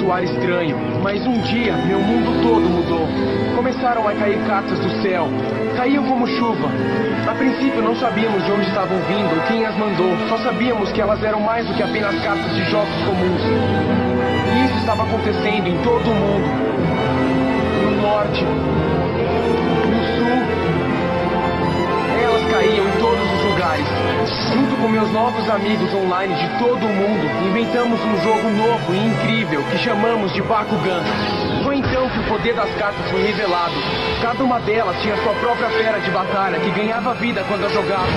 soar estranho, mas um dia meu mundo todo mudou. Começaram a cair cartas do céu, caíam como chuva. A princípio não sabíamos de onde estavam vindo ou quem as mandou, só sabíamos que elas eram mais do que apenas cartas de jogos comuns. E isso estava acontecendo em todo o mundo. No norte, no sul, elas caíam em todos os lugares. Junto com meus novos amigos online de todo o mundo, inventamos um jogo novo e incrível que chamamos de Bakugan. Foi então que o poder das cartas foi revelado. Cada uma delas tinha sua própria fera de batalha que ganhava vida quando a jogavam.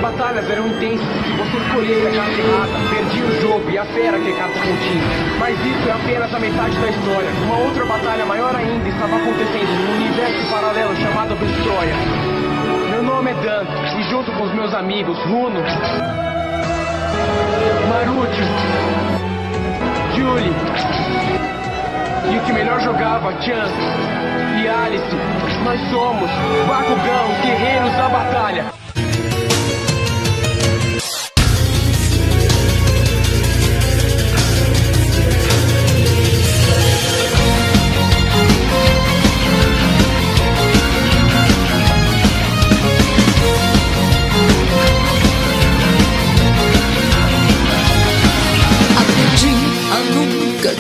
Batalhas eram intensas. Se você escolhesse a carta errada, perdia o jogo e a fera que a carta continha. Mas isso é apenas a metade da história. Uma outra batalha maior ainda estava acontecendo num universo paralelo chamado Vestroia. Meu nome é Dan, e junto com os meus amigos Runo, Marúcio, Julie, e o que melhor jogava, Chan e Alice, nós somos Bakugan, os guerreiros da batalha.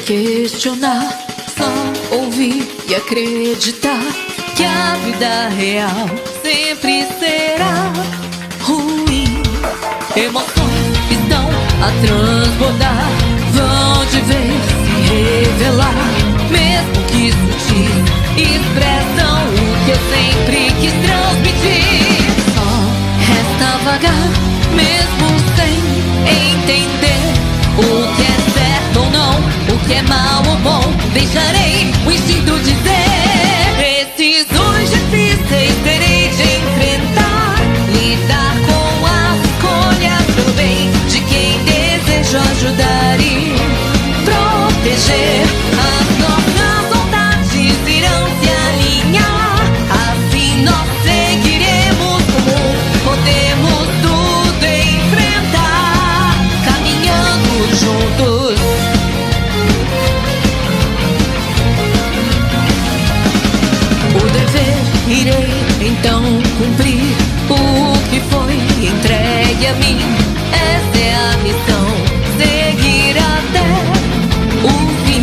Questionar, só ouvir e acreditar que a vida real sempre será ruim. Emoções estão a transbordar, vão de vez se revelar, mesmo que sutis, expressam o que eu sempre quis transmitir. Só resta vagar, mesmo sem entender o que é certo ou não, o que é mal ou bom, deixarei o instinto dizer. Esses dois difíceis terei de enfrentar, lidar com a escolha pelo bem de quem desejo ajudar e proteger. As nossas vontades irão se alinhar, assim nós seguiremos como podemos tudo enfrentar, caminhando juntos. Irei então cumprir o que foi entregue a mim. Essa é a missão, seguir até o fim.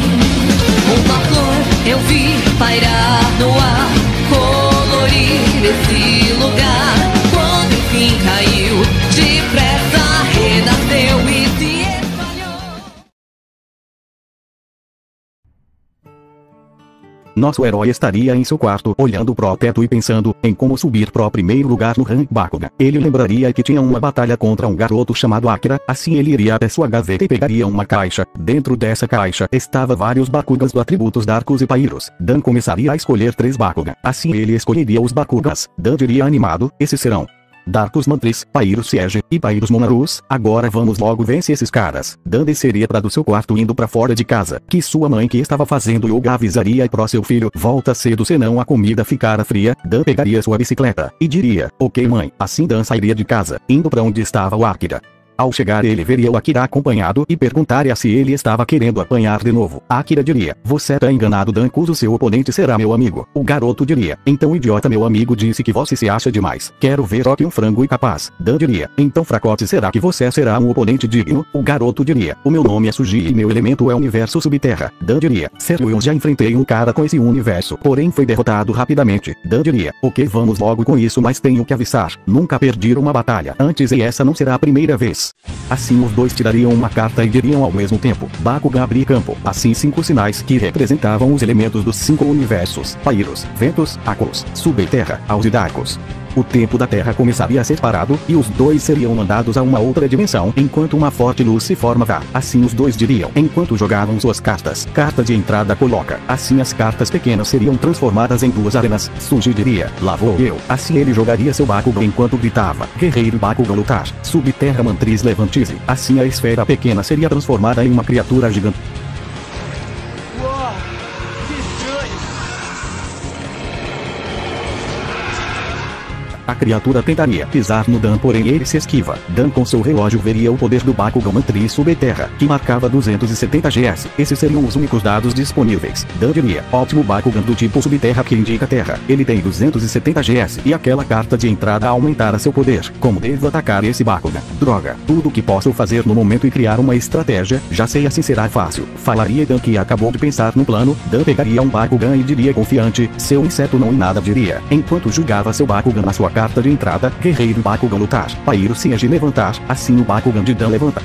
Uma flor eu vi pairar no ar, colorir esse lugar. Quando enfim caiu, depressa renasceu e se espalhou. Nosso herói estaria em seu quarto, olhando pro teto e pensando em como subir pro primeiro lugar no rank Bakugan. Ele lembraria que tinha uma batalha contra um garoto chamado Akira, assim ele iria até sua gaveta e pegaria uma caixa. Dentro dessa caixa estava vários Bakugans do atributos Darkus e Pairos. Dan começaria a escolher 3 Bakugan. Assim ele escolheria os Bakugans. Dan diria animado, esses serão Darkus Mantris, Pairos Siege e Pairos Monarus. Agora vamos logo vencer esses caras. Dan desceria para do seu quarto indo para fora de casa, que sua mãe que estava fazendo yoga avisaria pro seu filho, volta cedo senão a comida ficará fria. Dan pegaria sua bicicleta e diria, ok mãe. Assim Dan sairia de casa, indo para onde estava o Akira. Ao chegar ele veria o Akira acompanhado e perguntaria se ele estava querendo apanhar de novo. Akira diria, você tá enganado Dan, o seu oponente será meu amigo. O garoto diria, então idiota, meu amigo disse que você se acha demais. Quero ver ó que um frango incapaz. Dan diria, então fracote, será que você será um oponente digno? O garoto diria, o meu nome é Suji e meu elemento é universo subterra. Dan diria, sério, eu já enfrentei um cara com esse universo, porém foi derrotado rapidamente. Dan diria, ok, vamos logo com isso, mas tenho que avisar, nunca perdi uma batalha antes e essa não será a primeira vez. Assim os dois tirariam uma carta e diriam ao mesmo tempo, Bakugan abrir campo. Assim 5 sinais que representavam os elementos dos 5 universos, Pairos, Ventos, Akos, Sub e Terra, aos Darkus. O tempo da Terra começaria a ser parado, e os dois seriam mandados a uma outra dimensão, enquanto uma forte luz se formava. Assim os dois diriam, enquanto jogavam suas cartas. Carta de entrada coloca. Assim as cartas pequenas seriam transformadas em 2 arenas. Suji diria, lá vou eu. Assim ele jogaria seu Bakugan enquanto gritava, Guerreiro Bakugan lutar. Subterra Mantris levante-se. Assim a esfera pequena seria transformada em uma criatura gigante. A criatura tentaria pisar no Dan, porém ele se esquiva. Dan com seu relógio veria o poder do Bakugan Mantris subterra, que marcava 270 GS. Esses seriam os únicos dados disponíveis. Dan diria, ótimo Bakugan do tipo subterra que indica terra. Ele tem 270 GS e aquela carta de entrada aumentará seu poder. Como devo atacar esse Bakugan? Droga, tudo o que posso fazer no momento é criar uma estratégia, já sei assim será fácil. Falaria Dan que acabou de pensar no plano. Dan pegaria um Bakugan e diria confiante, seu inseto não em nada diria. Enquanto julgava seu Bakugan na sua carta de entrada, guerreiro Bakugan lutar, Pyro Siege levantar, assim o Bakugan de Dan levanta.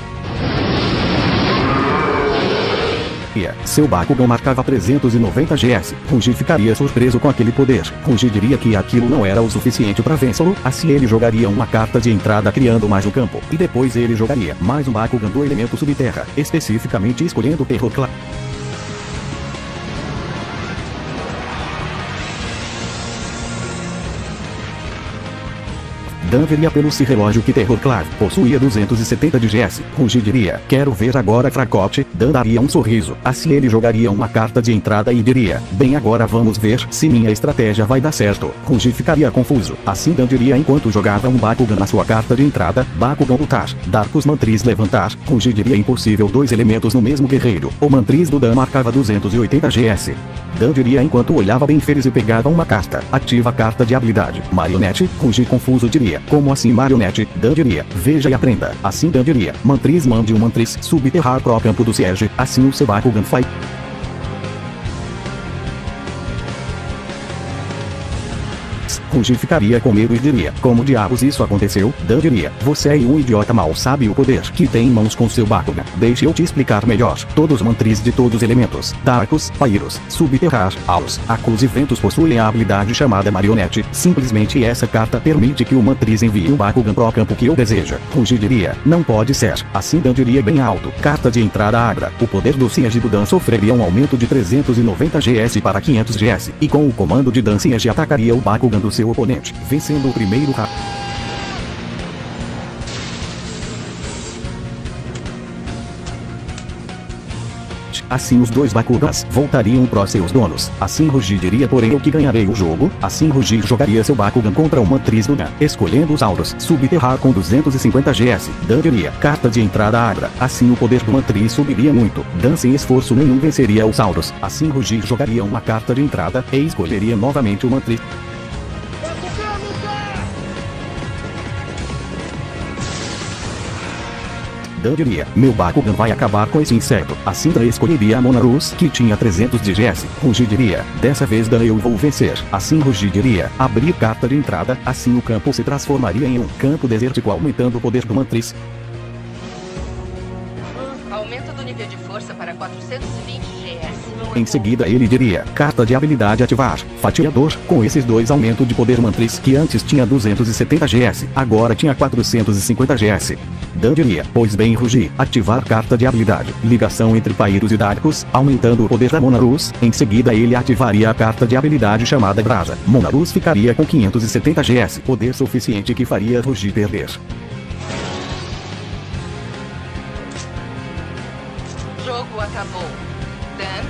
Seu Bakugan marcava 390 GS. Ruji ficaria surpreso com aquele poder. Ruji diria que aquilo não era o suficiente para vencê-lo, assim ele jogaria uma carta de entrada criando mais um campo. E depois ele jogaria mais um Bakugan do elemento subterra, especificamente escolhendo o Terror Claw. Dan veria pelo seu relógio que Terror Clave possuía 270 de GS. Ruji diria, quero ver agora fracote. Dan daria um sorriso, assim ele jogaria uma carta de entrada e diria, bem agora vamos ver se minha estratégia vai dar certo. Ruji ficaria confuso, assim Dan diria enquanto jogava um Bakugan na sua carta de entrada, Bakugan lutar, Darkus Mantris levantar. Ruji diria impossível dois elementos no mesmo guerreiro. O Mantris do Dan marcava 280 GS. Dan diria enquanto olhava bem feliz e pegava uma carta. Ativa a carta de habilidade. Marionete. Ruji confuso diria, como assim marionete? Dan diria, veja e aprenda. Assim Dan diria, Mantris mande um Mantris subterrar pro campo do Siege, assim o seu Bakugan faz. Ruji ficaria com medo e diria, como diabos isso aconteceu? Dan diria, você é um idiota mal sabe o poder que tem em mãos com seu Bakugan. Deixe eu te explicar melhor. Todos os Mantris de todos os elementos, Darkus, Pyros, Subterrar, Aos, Acus e Ventos possuem a habilidade chamada Marionete. Simplesmente essa carta permite que o Mantris envie o Bakugan pro campo que eu deseja. Ruji diria, não pode ser. Assim Dan diria bem alto, carta de entrada Agra. O poder do Siege do Dan sofreria um aumento de 390 GS para 500 GS, e com o comando de Dan Siege atacaria o Bakugan do seu oponente, vencendo o primeiro round. Assim os dois Bakugans voltariam para seus donos. Assim Ruji diria, porém eu que ganharei o jogo. Assim Ruji jogaria seu Bakugan contra o Mantris do Dan, escolhendo os Auros subterrar com 250 GS. Dan diria, carta de entrada Agra. Assim o poder do Mantris subiria muito. Dan sem esforço nenhum venceria os Auros. Assim Ruji jogaria uma carta de entrada e escolheria novamente o Mantris. Dan diria, meu Bakugan vai acabar com esse inseto. Assim Dan escolheria a Monarus, que tinha 300 de GS. Ruji diria, dessa vez Dan eu vou vencer. Assim Ruji diria, abrir carta de entrada, assim o campo se transformaria em um campo desértico aumentando o poder do Mantris. Aumento do nível de força para 420 GS. Em seguida ele diria, carta de habilidade ativar, fatiador. Com esses dois aumento de poder Mantris, que antes tinha 270 GS, agora tinha 450 GS. Dan diria, pois bem Ruji, ativar carta de habilidade, ligação entre Pyros e Darkus, aumentando o poder da Monarus. Em seguida ele ativaria a carta de habilidade chamada Brasa. Monarus ficaria com 570 GS, poder suficiente que faria Ruji perder. Jogo acabou. Dan?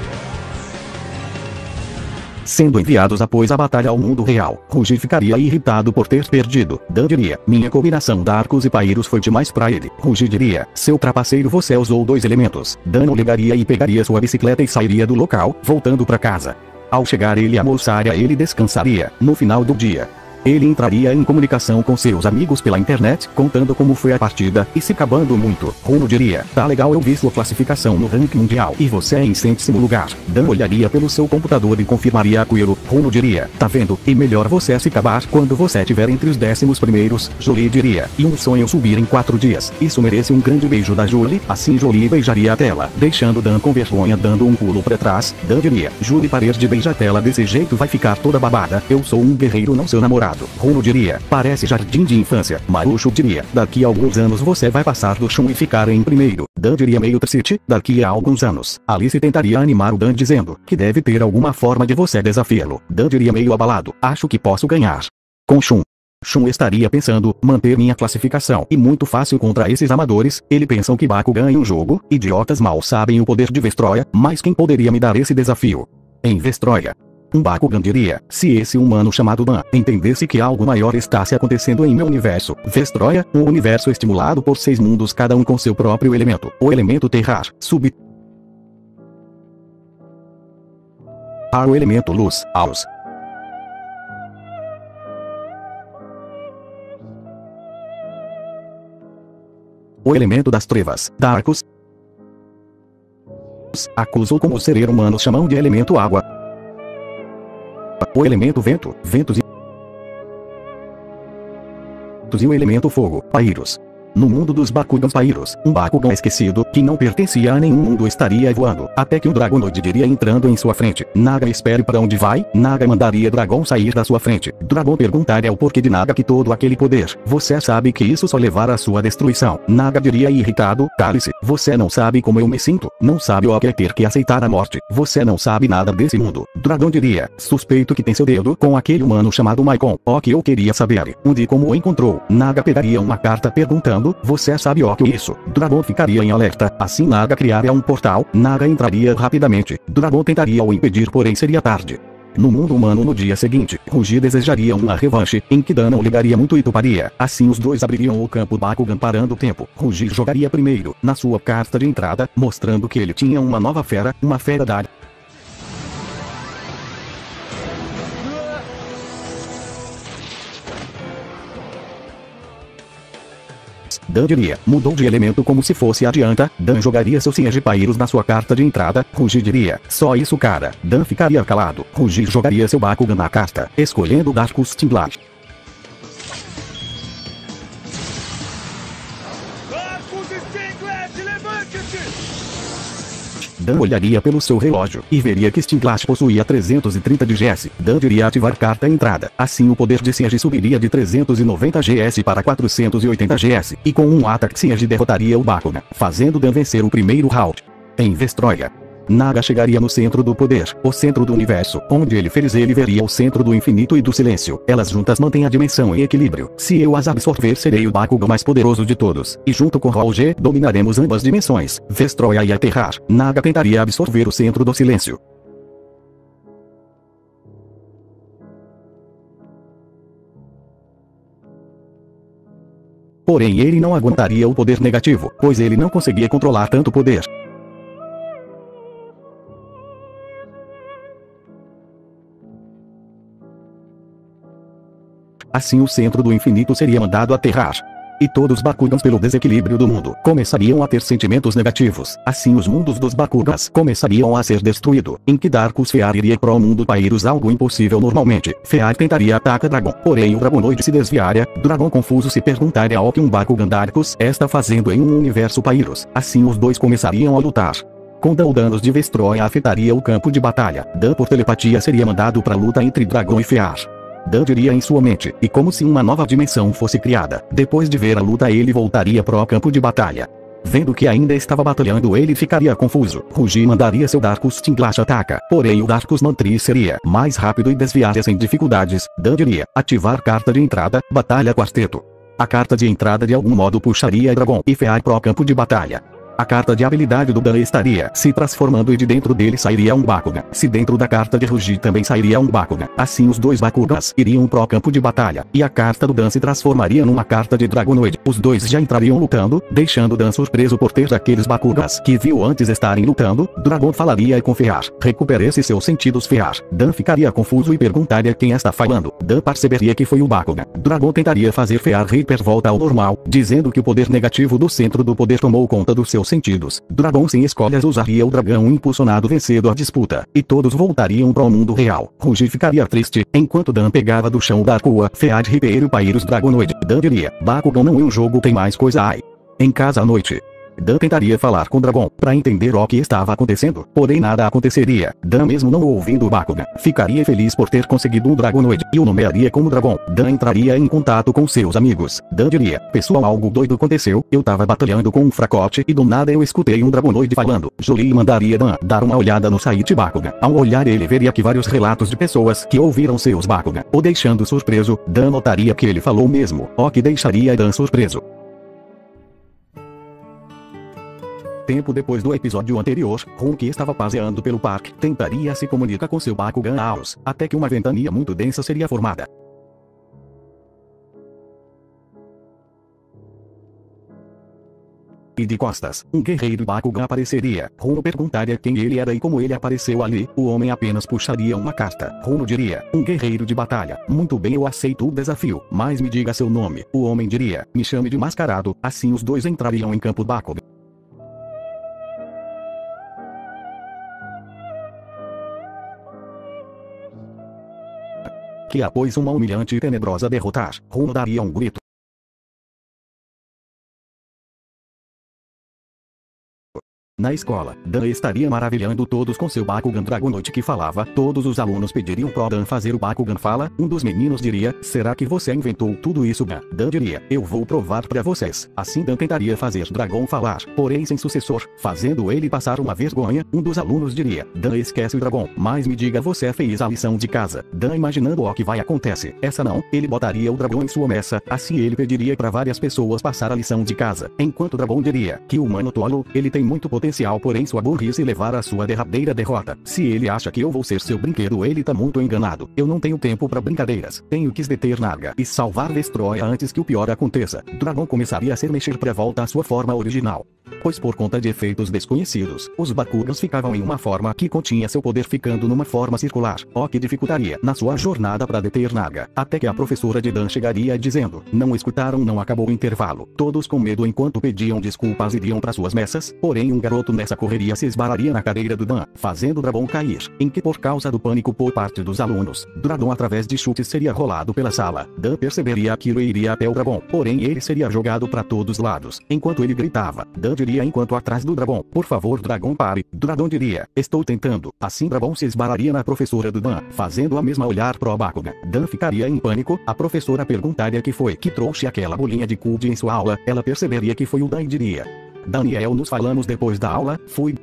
Sendo enviados após a batalha ao mundo real, Ruji ficaria irritado por ter perdido. Dan diria, minha combinação Darkus e Pyros foi demais pra ele. Ruji diria, seu trapaceiro você usou dois elementos. Dan o ligaria e pegaria sua bicicleta e sairia do local, voltando pra casa. Ao chegar ele almoçaria ele descansaria. No final do dia, ele entraria em comunicação com seus amigos pela internet, contando como foi a partida, e se acabando muito. Runo diria, tá legal eu vi sua classificação no ranking mundial, e você é em 100º lugar. Dan olharia pelo seu computador e confirmaria aquilo. Runo diria, tá vendo, e melhor você se acabar quando você estiver entre os 10º primeiros. Jolie diria, e um sonho subir em 4 dias. Isso merece um grande beijo da Jolie. Assim Jolie beijaria a tela, deixando Dan com vergonha dando um pulo pra trás. Dan diria, Jolie parar de beijar a tela desse jeito vai ficar toda babada. Eu sou um guerreiro não seu namorado. Runo diria, parece jardim de infância. Marushu diria, daqui a alguns anos você vai passar do Shun e ficar em primeiro. Dan diria meio triste, daqui a alguns anos. Alice tentaria animar o Dan dizendo, que deve ter alguma forma de você desafiá-lo. Dan diria meio abalado, acho que posso ganhar. Com Shun. Shun estaria pensando, manter minha classificação. E muito fácil contra esses amadores, ele pensam que Bakugan em um jogo, idiotas mal sabem o poder de Vestroia, mas quem poderia me dar esse desafio? Em Vestroia. Um Bakugan diria: se esse humano chamado Dan entendesse que algo maior está se acontecendo em meu universo, Vestroia, um universo estimulado por 6 mundos cada um com seu próprio elemento. O elemento terrar, o elemento luz, Aos. O elemento das trevas, Darkus. Acusam como ser humanos chamam de elemento água. O elemento vento, ventos e o elemento fogo, Pairos. No mundo dos Bakugans Pairos, um Bakugan esquecido, que não pertencia a nenhum mundo estaria voando, até que o Dragonoid diria entrando em sua frente: Naga, espere, para onde vai? Naga mandaria Dragon sair da sua frente. Dragon perguntaria o porquê de Naga que todo aquele poder. Você sabe que isso só levará à sua destruição. Naga diria irritado: cale-se, você não sabe como eu me sinto, não sabe o que é ter que aceitar a morte, você não sabe nada desse mundo. Dragon diria: suspeito que tem seu dedo com aquele humano chamado Maikon. O que eu queria saber, onde e como o encontrou. Naga pegaria uma carta perguntando: você sabe o que é isso? Dragon ficaria em alerta, assim Naga criaria um portal, Naga entraria rapidamente. Dragon tentaria o impedir, porém seria tarde. No mundo humano no dia seguinte, Ruji desejaria uma revanche, em que Dan não ligaria muito e toparia. Assim os dois abririam o campo Bakugan parando o tempo. Ruji jogaria primeiro, na sua carta de entrada, mostrando que ele tinha uma nova fera, uma fera da área. Dan diria: mudou de elemento como se fosse adianta. Dan jogaria seus Siege Pairos na sua carta de entrada. Ruji diria: só isso, cara. Dan ficaria calado. Ruji jogaria seu Bakugan na carta, escolhendo Darkus Stinglash. Dan olharia pelo seu relógio e veria que Stinglash possuía 330 de GS. Dan iria ativar carta entrada. Assim o poder de Siege subiria de 390 GS para 480 GS, e com um ataque Siege derrotaria o Bakugan, fazendo Dan vencer o primeiro round. Em Vestroia, Naga chegaria no centro do poder, o centro do universo, onde ele veria o centro do infinito e do silêncio. Elas juntas mantêm a dimensão em equilíbrio. Se eu as absorver, serei o Bakugan mais poderoso de todos, e junto com Roger dominaremos ambas dimensões. Vestroia ia aterrar. Naga tentaria absorver o centro do silêncio. Porém ele não aguentaria o poder negativo, pois ele não conseguia controlar tanto poder. Assim o centro do infinito seria mandado aterrar. E todos os Bakugans, pelo desequilíbrio do mundo, começariam a ter sentimentos negativos. Assim os mundos dos Bakugans começariam a ser destruídos, em que Darkus Fear iria pro mundo Pairos, algo impossível normalmente. Fear tentaria atacar Dragon, porém o Dragonoid se desviaria. Dragon confuso se perguntaria o que um Bakugan Darkus está fazendo em um universo Pairos. Assim os dois começariam a lutar. Com Dan, o danos de Vestroia afetaria o campo de batalha. Dan por telepatia seria mandado para a luta entre Dragon e Fear. Dan diria em sua mente, e como se uma nova dimensão fosse criada. Depois de ver a luta, ele voltaria pro campo de batalha. Vendo que ainda estava batalhando, ele ficaria confuso. Ruji mandaria seu Darkus Stinglash ataca, porém o Darkus Mantri seria mais rápido e desviaria sem dificuldades. Dan diria: ativar carta de entrada, batalha quarteto. A carta de entrada de algum modo puxaria Dragon e Fear pro campo de batalha. A carta de habilidade do Dan estaria se transformando e de dentro dele sairia um Bakugan. Se dentro da carta de Ruji também sairia um Bakugan. Assim os dois Bakugans iriam pro campo de batalha, e a carta do Dan se transformaria numa carta de Dragonoid. Os dois já entrariam lutando, deixando Dan surpreso por ter aqueles Bakugans que viu antes estarem lutando. Dragon falaria com Fear: recupere-se seus sentidos, Fear. Dan ficaria confuso e perguntaria quem está falando. Dan perceberia que foi o Bakugan. Dragon tentaria fazer Fear Reaper volta ao normal, dizendo que o poder negativo do centro do poder tomou conta dos seus sentidos. Dragon sem escolhas usaria o dragão impulsionado vencendo a disputa, e todos voltariam pro mundo real. Ruji ficaria triste, enquanto Dan pegava do chão da Akua, Fear Reaper e Pairos Dragonoid. Dan diria: Bakugan não é um jogo, tem mais coisa. Ai. Em casa à noite, Dan tentaria falar com Dragon para entender o que estava acontecendo, porém nada aconteceria. Dan, mesmo não ouvindo o Bakugan, ficaria feliz por ter conseguido um Dragonoid e o nomearia como Dragon. Dan entraria em contato com seus amigos. Dan diria: pessoal, algo doido aconteceu, eu tava batalhando com um fracote e do nada eu escutei um Dragonoid falando. Jolie mandaria Dan dar uma olhada no site Bakugan. Ao olhar, ele veria que vários relatos de pessoas que ouviram seus Bakugan. O deixando surpreso, Dan notaria que ele falou mesmo, o que deixaria Dan surpreso. Tempo depois do episódio anterior, Ron, que estava passeando pelo parque, tentaria se comunicar com seu Bakugan Aos, até que uma ventania muito densa seria formada. E de costas, um guerreiro Bakugan apareceria. Ron perguntaria quem ele era e como ele apareceu ali. O homem apenas puxaria uma carta. Ron diria, um guerreiro de batalha. Muito bem, eu aceito o desafio, mas me diga seu nome. O homem diria, me chame de Mascarado. Assim os dois entrariam em campo Bakugan. Que após uma humilhante e tenebrosa derrotar, Ron daria um grito. Na escola, Dan estaria maravilhando todos com seu Bakugan Dragonoid que falava. Todos os alunos pediriam pro Dan fazer o Bakugan fala. Um dos meninos diria, será que você inventou tudo isso, Dan? Dan diria, eu vou provar pra vocês. Assim Dan tentaria fazer Dragon falar, porém sem sucessor, fazendo ele passar uma vergonha. Um dos alunos diria, Dan esquece o Dragon, mas me diga, você fez a lição de casa. Dan imaginando o que vai acontecer. Essa não, ele botaria o Dragon em sua mesa. Assim ele pediria pra várias pessoas passar a lição de casa. Enquanto o Dragon diria, que humano tolo, ele tem muito potencial, porém sua burrice levará a sua derradeira derrota. Se ele acha que eu vou ser seu brinquedo, ele tá muito enganado. Eu não tenho tempo pra brincadeiras. Tenho que deter Naga e salvar Destroy antes que o pior aconteça. Dragon começaria a se mexer pra volta à sua forma original. Pois por conta de efeitos desconhecidos, os Bakugans ficavam em uma forma que continha seu poder ficando numa forma circular, o que dificultaria na sua jornada para deter Naga. Até que a professora de Dan chegaria dizendo, não escutaram, não acabou o intervalo. Todos com medo enquanto pediam desculpas iriam para suas mesas, porém um garoto nessa correria se esbararia na cadeira do Dan, fazendo o Dragon cair, em que por causa do pânico por parte dos alunos, Dragon através de chutes seria rolado pela sala. Dan perceberia aquilo e iria até o Dragon, porém ele seria jogado para todos os lados, enquanto ele gritava. Dan diria enquanto atrás do Dragon, por favor Dragon pare. Dragon diria, estou tentando. Assim Dragon se esbararia na professora do Dan, fazendo a mesma olhar pro Bakugan. Dan ficaria em pânico, a professora perguntaria que foi que trouxe aquela bolinha de gude em sua aula. Ela perceberia que foi o Dan e diria, Daniel, nos falamos depois da aula, fui.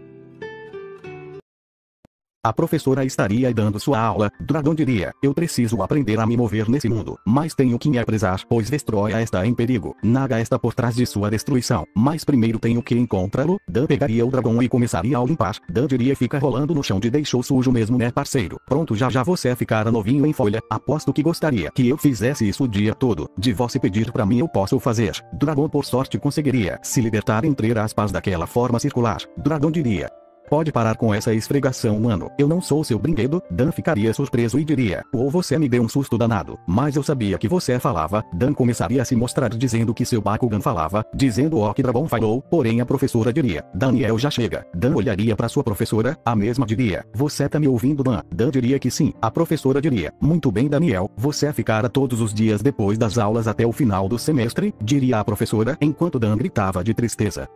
A professora estaria dando sua aula. Dragon diria, eu preciso aprender a me mover nesse mundo, mas tenho que me apressar, pois Destroy está em perigo. Naga está por trás de sua destruição, mas primeiro tenho que encontrá-lo. Dan pegaria o Dragon e começaria a limpar. Dan diria, fica rolando no chão de deixou sujo mesmo, né parceiro? Pronto, já você ficará novinho em folha. Aposto que gostaria que eu fizesse isso o dia todo. De você pedir pra mim eu posso fazer. Dragon por sorte conseguiria se libertar entre aspas daquela forma circular. Dragon diria, pode parar com essa esfregação, mano. Eu não sou seu brinquedo. Dan ficaria surpreso e diria, ou você me deu um susto danado. Mas eu sabia que você falava. Dan começaria a se mostrar dizendo que seu Bakugan falava, dizendo o que Dragon falou, porém a professora diria, Daniel já chega. Dan olharia para sua professora, a mesma diria, você tá me ouvindo, Dan? Dan diria que sim. A professora diria, muito bem Daniel, você ficará todos os dias depois das aulas até o final do semestre, diria a professora, enquanto Dan gritava de tristeza.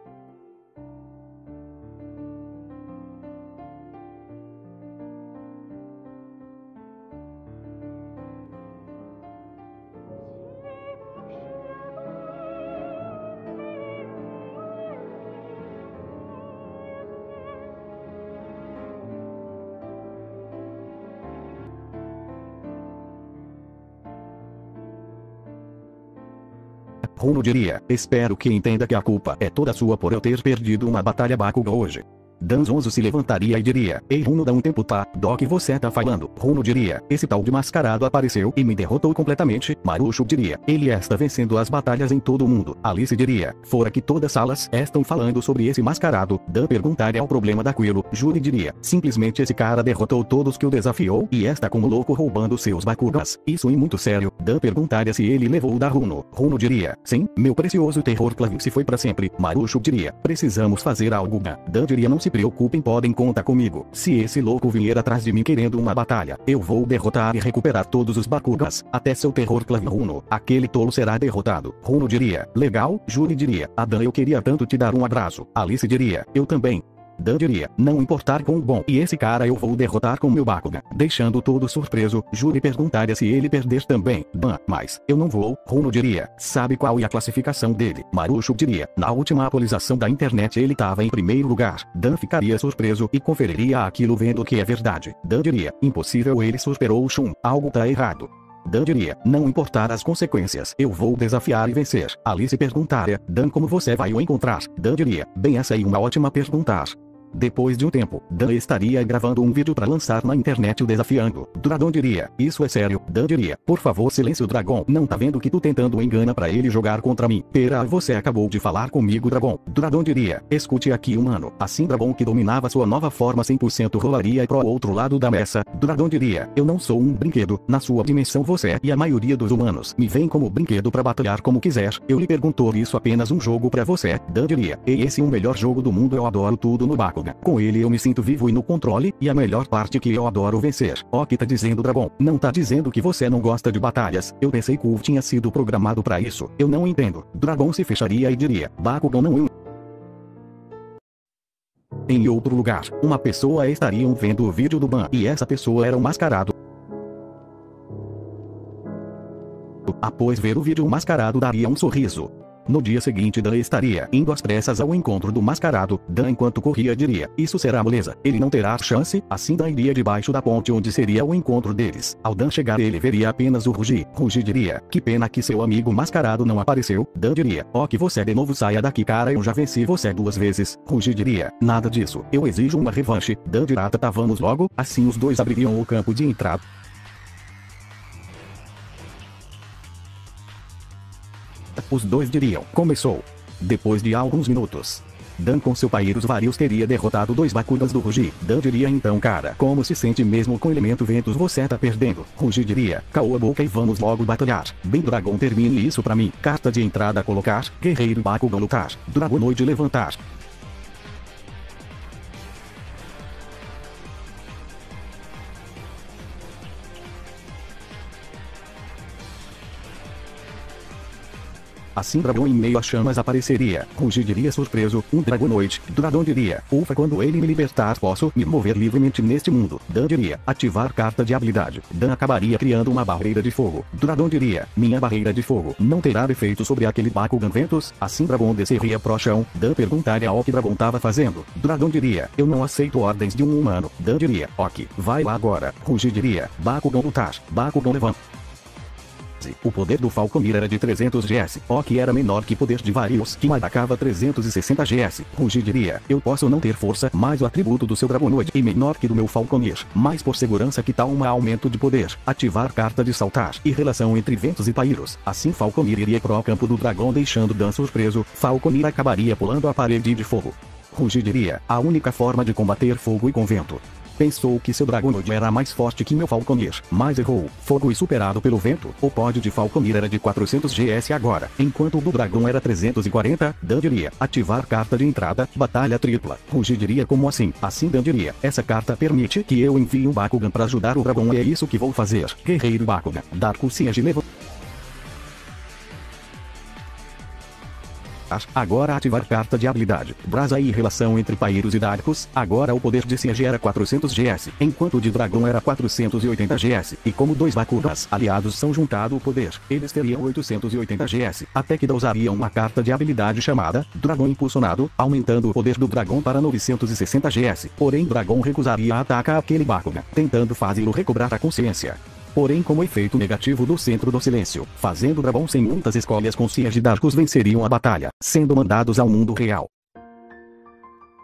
Runo diria, espero que entenda que a culpa é toda sua por eu ter perdido uma batalha Bakugan hoje. Dan Zonzo se levantaria e diria, ei Runo, dá um tempo tá, do que você tá falando? Runo diria, esse tal de mascarado apareceu e me derrotou completamente. Marushu diria, ele está vencendo as batalhas em todo o mundo. Alice diria, fora que todas salas estão falando sobre esse mascarado. Dan perguntaria o problema daquilo. Juri diria, simplesmente esse cara derrotou todos que o desafiou e está como louco roubando seus Bakugans. Isso é muito sério. Dan perguntaria se ele levou o da Runo. Runo diria, sim, meu precioso terror Clavin se foi pra sempre. Marushu diria, precisamos fazer algo. Dan diria, não se preocupem, podem contar comigo. Se esse louco vier atrás de mim querendo uma batalha, eu vou derrotar e recuperar todos os Bakugans, até seu terror Clavin. Runo, aquele tolo será derrotado. Runo diria, legal. Juri diria, Dan, eu queria tanto te dar um abraço. Alice diria, eu também. Dan diria, não importar com o bom, e esse cara eu vou derrotar com meu Bakugan. Deixando todo surpreso, Juri perguntaria se ele perder também. Dan, mas eu não vou. Runo diria, sabe qual é a classificação dele? Marushu diria, na última atualização da internet ele tava em primeiro lugar. Dan ficaria surpreso e conferiria aquilo vendo que é verdade. Dan diria, impossível, ele superou o Shun, algo tá errado. Dan diria, não importar as consequências, eu vou desafiar e vencer. Alice perguntaria, Dan, como você vai o encontrar? Dan diria, bem, essa é uma ótima pergunta. Depois de um tempo, Dan estaria gravando um vídeo para lançar na internet o desafiando. Dragon diria, isso é sério? Dan diria, por favor, silêncio, Dragon. Não tá vendo que tu tentando engana para ele jogar contra mim? Pera, você acabou de falar comigo, Dragon. Dragon diria, escute aqui, humano. Assim, Dragon, que dominava sua nova forma 100%, rolaria pro outro lado da mesa. Dragon diria, eu não sou um brinquedo. Na sua dimensão você é, e a maioria dos humanos me vem como brinquedo para batalhar como quiser. Eu lhe perguntou isso apenas um jogo para você. Dan diria, e esse é o melhor jogo do mundo, eu adoro tudo no Bakugan. Com ele eu me sinto vivo e no controle, e a melhor parte que eu adoro vencer. Ó, que tá dizendo, Dragon? Não tá dizendo que você não gosta de batalhas. Eu pensei que o tinha sido programado para isso. Eu não entendo. Dragon se fecharia e diria, Bakugan não. Em outro lugar, uma pessoa estaria vendo o vídeo do Ban, e essa pessoa era um mascarado. Após ver o vídeo, o mascarado daria um sorriso. No dia seguinte, Dan estaria indo às pressas ao encontro do mascarado. Dan, enquanto corria, diria, isso será moleza, ele não terá chance. Assim Dan iria debaixo da ponte onde seria o encontro deles. Ao Dan chegar, ele veria apenas o Rugy. Rugy diria, que pena que seu amigo mascarado não apareceu. Dan diria, ó, que você de novo saia daqui, cara, eu já venci você 2 vezes. Rugy diria, nada disso, eu exijo uma revanche. Dan dirá, tá, vamos logo. Assim os dois abririam o campo de entrada. Os dois diriam, começou. Depois de alguns minutos, Dan com seu Pyrus Varius teria derrotado 2 Bakugans do Rugy. Dan diria, então, cara, como se sente mesmo com elemento ventos? Você tá perdendo. Rugy diria, caô a boca e vamos logo batalhar. Bem, Dragon, termine isso pra mim. Carta de entrada colocar, Guerreiro Bakugan lutar, Dragonoid levantar. Assim, Dragon em meio a chamas apareceria. Rugy diria, surpreso, um Dragonoid. Dragon diria, ufa, quando ele me libertar posso me mover livremente neste mundo. Dan diria, ativar carta de habilidade. Dan acabaria criando uma barreira de fogo. Dragon diria, minha barreira de fogo não terá efeito sobre aquele Bakugan ventos. Assim, Dragon desceria pro chão. Dan perguntaria ao que Dragon tava fazendo. Dragon diria, eu não aceito ordens de um humano. Dan diria, ok, vai lá agora. Rugy diria, Bakugan lutar, Bakugan levanta. O poder do Falconir era de 300 GS, o que era menor que poder de Varius, que atacava 360 GS. Rugy diria, eu posso não ter força, mas o atributo do seu Dragonoid é menor que do meu Falconir. Mas por segurança, que tal um aumento de poder? Ativar carta de saltar e relação entre ventos e Pyrus. Assim Falconir iria pro campo do dragão, deixando Dan surpreso. Falconir acabaria pulando a parede de fogo. Rugy diria, a única forma de combater fogo e com vento. Pensou que seu Dragonoid era mais forte que meu Falconir, mas errou. Fogo e superado pelo vento. O pod de Falconir era de 400 GS agora, enquanto o do Dragão era 340. Dan diria, ativar carta de entrada, batalha tripla. Rugy diria, como assim? Assim Dan diria, essa carta permite que eu envie um Bakugan para ajudar o Dragão, e é isso que vou fazer. Guerreiro Bakugan, Darko Siege levou. Agora ativar carta de habilidade. Brasa e relação entre Pyrus e Darkus. Agora o poder de Siege era 400 GS, enquanto o de Dragão era 480 GS. E como 2 Bakugans aliados são juntado o poder, eles teriam 880 GS. Até que usariam uma carta de habilidade chamada Dragão Impulsionado, aumentando o poder do Dragão para 960 GS. Porém, Dragão recusaria atacar aquele Bakugan, tentando fazê-lo recobrar a consciência. Porém, como efeito negativo do centro do silêncio, fazendo Dragon sem muitas escolhas com Siege, Darkus venceriam a batalha, sendo mandados ao mundo real.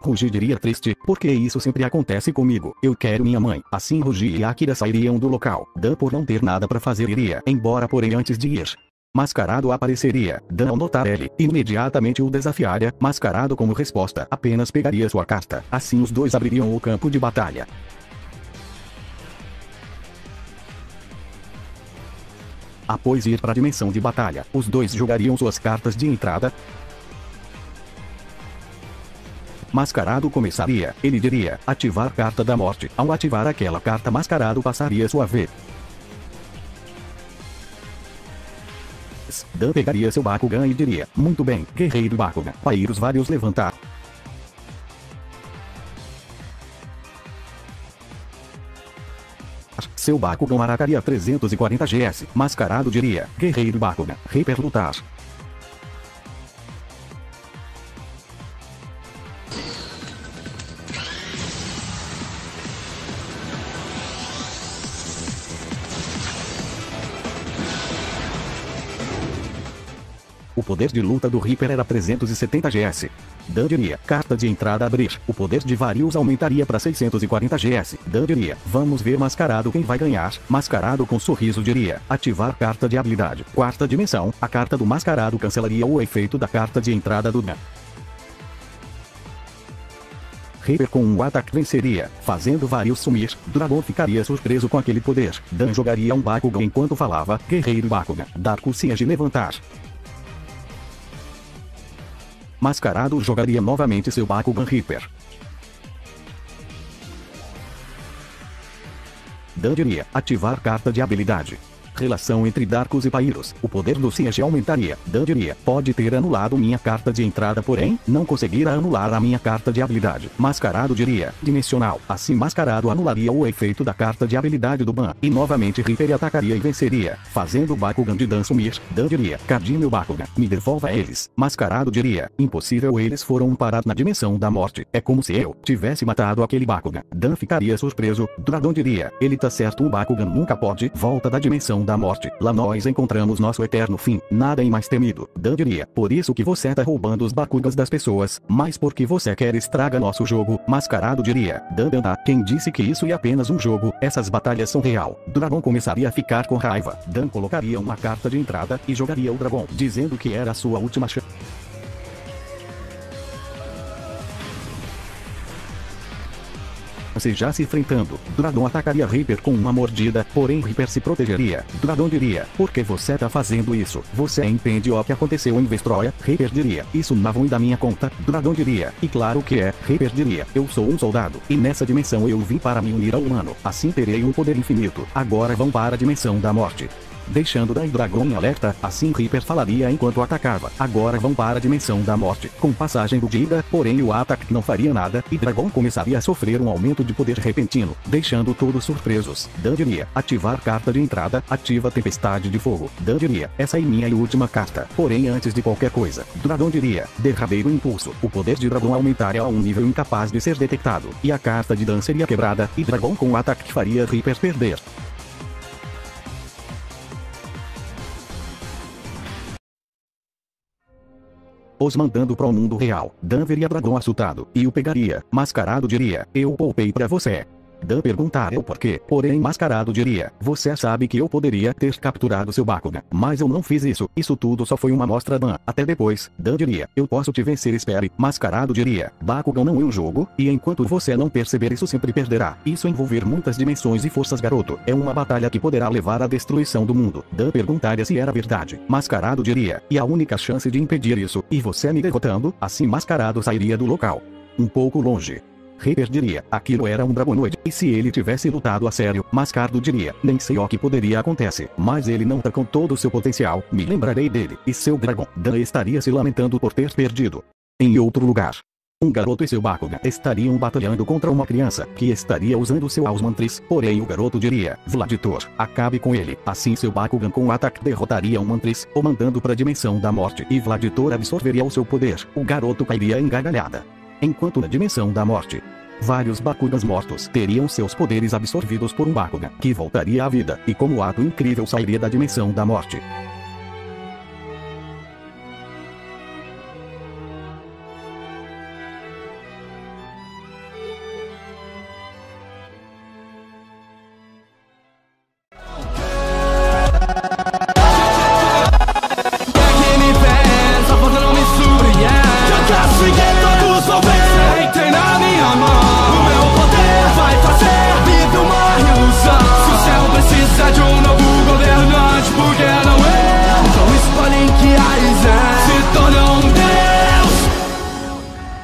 Rugy diria, triste, porque isso sempre acontece comigo. Eu quero minha mãe. Assim Rugy e Akira sairiam do local. Dan, por não ter nada para fazer, iria embora, porém antes de ir, Mascarado apareceria. Dan, ao notar ele, imediatamente o desafiaria. Mascarado, como resposta, apenas pegaria sua carta. Assim os dois abririam o campo de batalha. Após ir para a dimensão de batalha, os dois jogariam suas cartas de entrada. Mascarado começaria. Ele diria, ativar carta da morte. Ao ativar aquela carta, Mascarado passaria sua vez. Dan pegaria seu Bakugan e diria, muito bem, Guerreiro Bakugan, Pyrus Varius levantar. Seu Bakugan atacaria 340 GS. Mascarado diria, Guerreiro Bakugan, Reaper lutar. O poder de luta do Reaper era 370 GS. Dan diria, carta de entrada abrir. O poder de Varius aumentaria para 640 GS. Dan diria, vamos ver Mascarado quem vai ganhar. Mascarado com sorriso diria, ativar carta de habilidade. Quarta dimensão, a carta do Mascarado cancelaria o efeito da carta de entrada do Dan. Reaper com um ataque venceria, fazendo Varius sumir. Dragão ficaria surpreso com aquele poder. Dan jogaria um Bakugan enquanto falava, Guerreiro Bakugan. Darko Siege levantar. Mascarado jogaria novamente seu Bakugan Reaper. Dan diria, ativar carta de habilidade. Relação entre Darkus e Pyros. O poder do Siege aumentaria. Dan diria, pode ter anulado minha carta de entrada, porém, não conseguirá anular a minha carta de habilidade. Mascarado diria, dimensional. Assim Mascarado anularia o efeito da carta de habilidade do Ban. E novamente Reaper atacaria e venceria, fazendo o Bakugan de Dan sumir. Dan diria, cadê meu Bakugan? Me devolva eles. Mascarado diria, impossível, eles foram parar na dimensão da morte. É como se eu tivesse matado aquele Bakugan. Dan ficaria surpreso. Dragão diria, ele tá certo, um Bakugan nunca pode. Volta da dimensão da morte. Lá nós encontramos nosso eterno fim. Nada é mais temido. Dan diria, por isso que você tá roubando os Bakugans das pessoas, mas porque você quer estraga nosso jogo. Mascarado diria, Dan, quem disse que isso é apenas um jogo? Essas batalhas são real. Dragão começaria a ficar com raiva. Dan colocaria uma carta de entrada e jogaria o dragão, dizendo que era a sua última chance. Já se enfrentando, Dragão atacaria Reaper com uma mordida, porém Reaper se protegeria. Dragão diria, por que você tá fazendo isso? Você entende o que aconteceu em Vestroia? Reaper diria, isso não vem da minha conta. Dragão diria, e claro que é. Reaper diria, eu sou um soldado, e nessa dimensão eu vim para me unir ao humano, assim terei um poder infinito. Agora vão para a dimensão da morte. Deixando Dan e Dragão em alerta, assim Reaper falaria enquanto atacava. Agora vão para a dimensão da morte. Com passagem do Giga, porém o ataque não faria nada, e Dragão começaria a sofrer um aumento de poder repentino, deixando todos surpresos. Dan diria, ativar carta de entrada, ativa Tempestade de Fogo. Dan diria, essa é minha última carta. Porém antes de qualquer coisa, Dragão diria, derradeiro impulso. O poder de Dragão aumentaria a um nível incapaz de ser detectado, e a carta de Dan seria quebrada, e Dragão com o ataque faria Reaper perder. Os mandando para o mundo real. Dan veria Dragão assustado e o pegaria. Mascarado diria, eu poupei pra você. Dan perguntaria o porquê, porém Mascarado diria, você sabe que eu poderia ter capturado seu Bakugan, mas eu não fiz isso. Isso tudo só foi uma amostra, Dan. Até depois. Dan diria, eu posso te vencer, espere. Mascarado diria, Bakugan não é um jogo, e enquanto você não perceber isso sempre perderá. Isso envolver muitas dimensões e forças, garoto. É uma batalha que poderá levar à destruição do mundo. Dan perguntaria se era verdade. Mascarado diria, e a única chance de impedir isso, e você me derrotando, assim Mascarado sairia do local. Um pouco longe. Reaper diria, aquilo era um Dragonoid, e se ele tivesse lutado a sério, Mascarado diria, nem sei o que poderia acontecer, mas ele não tá com todo o seu potencial, me lembrarei dele, e seu dragão. Dan estaria se lamentando por ter perdido. Em outro lugar, um garoto e seu Bakugan estariam batalhando contra uma criança, que estaria usando seu Ausmantris, porém o garoto diria, Vladitor, acabe com ele, assim seu Bakugan com o ataque derrotaria o Mantris, o mandando para a dimensão da morte, e Vladitor absorveria o seu poder, o garoto cairia em gargalhada. Enquanto na dimensão da morte, vários Bakugans mortos teriam seus poderes absorvidos por um Bakugan, que voltaria à vida, e como ato incrível sairia da dimensão da morte.